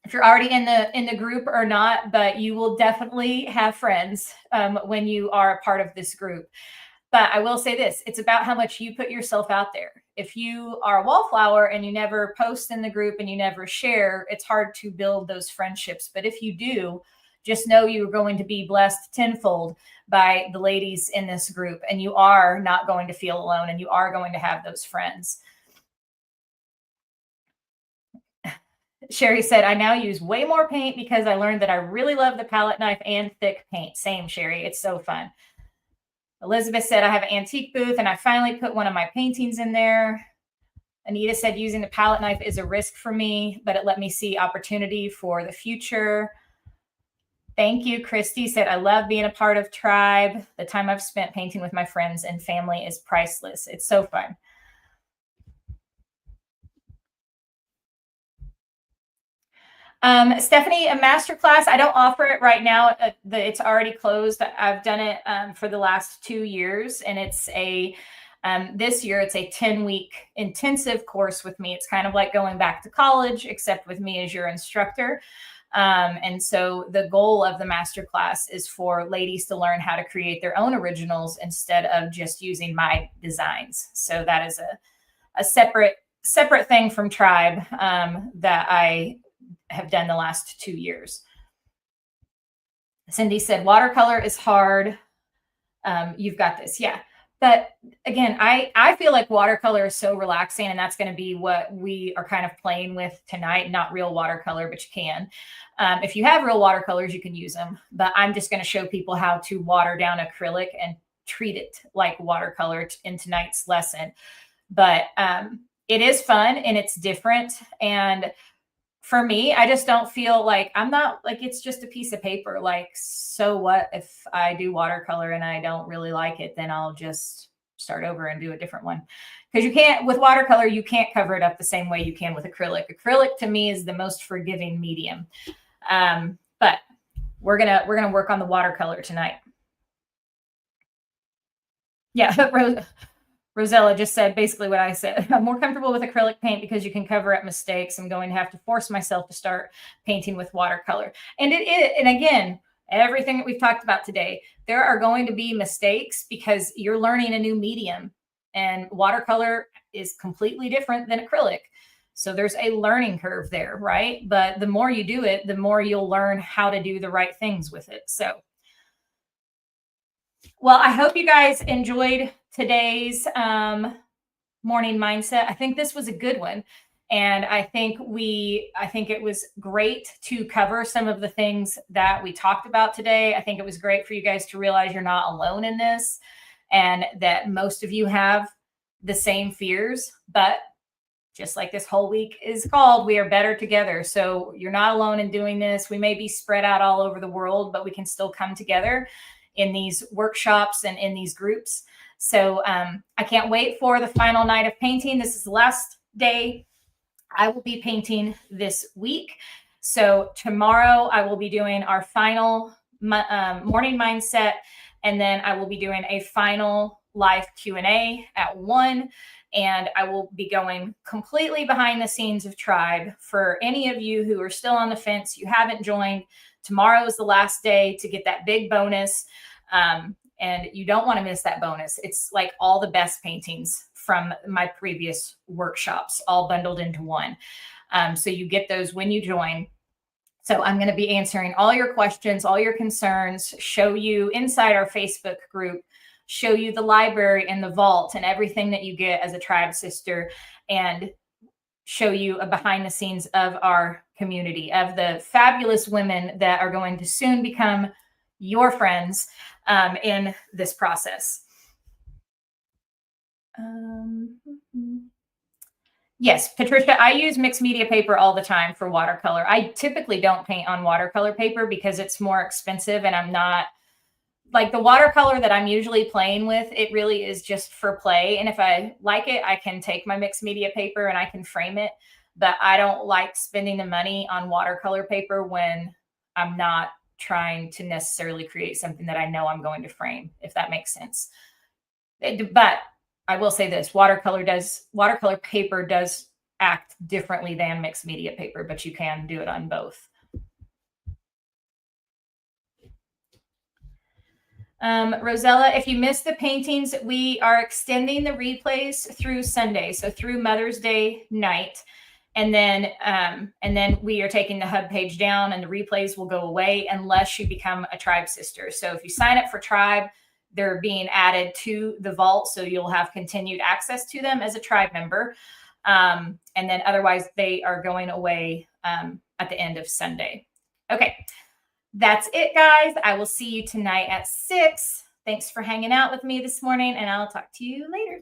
if you're already in the group or not, but you will definitely have friends when you are a part of this group. But I will say this, it's about how much you put yourself out there. If you are a wallflower and you never post in the group and you never share, it's hard to build those friendships. But if you do, just know you're going to be blessed tenfold by the ladies in this group, and you are not going to feel alone, and you are going to have those friends. Sherry said, I now use way more paint because I learned that I really love the palette knife and thick paint. Same, Sherry. It's so fun. Elizabeth said, I have an antique booth and I finally put one of my paintings in there. Anita said, using the palette knife is a risk for me, but it let me see opportunity for the future. Thank you. Christy said, I love being a part of Tribe. The time I've spent painting with my friends and family is priceless. It's so fun. Stephanie, a masterclass. I don't offer it right now. It's already closed. I've done it for the last 2 years, and it's this year it's a 10-week intensive course with me. It's kind of like going back to college, except with me as your instructor. And so the goal of the masterclass is for ladies to learn how to create their own originals instead of just using my designs. So that is a separate thing from Tribe that I have done the last 2 years. Cindy said, watercolor is hard. You've got this. Yeah. But again, I feel like watercolor is so relaxing, and that's going to be what we are kind of playing with tonight. Not real watercolor, but you can. If you have real watercolors, you can use them. But I'm just going to show people how to water down acrylic and treat it like watercolor in tonight's lesson. But it is fun and it's different. And for me, I just don't feel like I'm not like it's just a piece of paper. Like, so what if I do watercolor and I don't really like it? Then I'll just start over and do a different one. Because you can't, with watercolor, you can't cover it up the same way you can with acrylic. Acrylic to me is the most forgiving medium. But we're gonna work on the watercolor tonight. Yeah, Rosella just said basically what I said. I'm more comfortable with acrylic paint because you can cover up mistakes. I'm going to have to force myself to start painting with watercolor. And and again, everything that we've talked about today, there are going to be mistakes because you're learning a new medium, and watercolor is completely different than acrylic. So there's a learning curve there, right? But the more you do it, the more you'll learn how to do the right things with it. So, well, I hope you guys enjoyed today's morning mindset. I think this was a good one. And I think it was great to cover some of the things that we talked about today. I think it was great for you guys to realize you're not alone in this and that most of you have the same fears, but just like this whole week is called, we are better together. So you're not alone in doing this. We may be spread out all over the world, but we can still come together in these workshops and in these groups. So I can't wait for the final night of painting. This is the last day I will be painting this week. So tomorrow I will be doing our final morning mindset, and then I will be doing a final live Q&A at 1. And I will be going completely behind the scenes of Tribe. For any of you who are still on the fence, you haven't joined, tomorrow is the last day to get that big bonus. And you don't want to miss that bonus. It's like all the best paintings from my previous workshops, all bundled into one. So you get those when you join. So I'm going to be answering all your questions, all your concerns, show you inside our Facebook group, show you the library and the vault and everything that you get as a Tribe sister, and show you a behind the scenes of our community, of the fabulous women that are going to soon become your friends in this process. Yes, Patricia, I use mixed media paper all the time for watercolor. I typically don't paint on watercolor paper because it's more expensive, and I'm not like the watercolor that I'm usually playing with. It really is just for play. And if I like it, I can take my mixed media paper and I can frame it. But I don't like spending the money on watercolor paper when I'm not trying to necessarily create something that I know I'm going to frame, if that makes sense. But I will say this, watercolor paper does act differently than mixed media paper, but you can do it on both. Rosella, if you missed the paintings, we are extending the replays through Sunday, so through Mother's Day night. And then we are taking the hub page down, and the replays will go away unless you become a Tribe sister. So if you sign up for Tribe, they're being added to the vault, so you'll have continued access to them as a Tribe member. And then otherwise, they are going away at the end of Sunday. Okay, that's it, guys. I will see you tonight at 6. Thanks for hanging out with me this morning, and I'll talk to you later.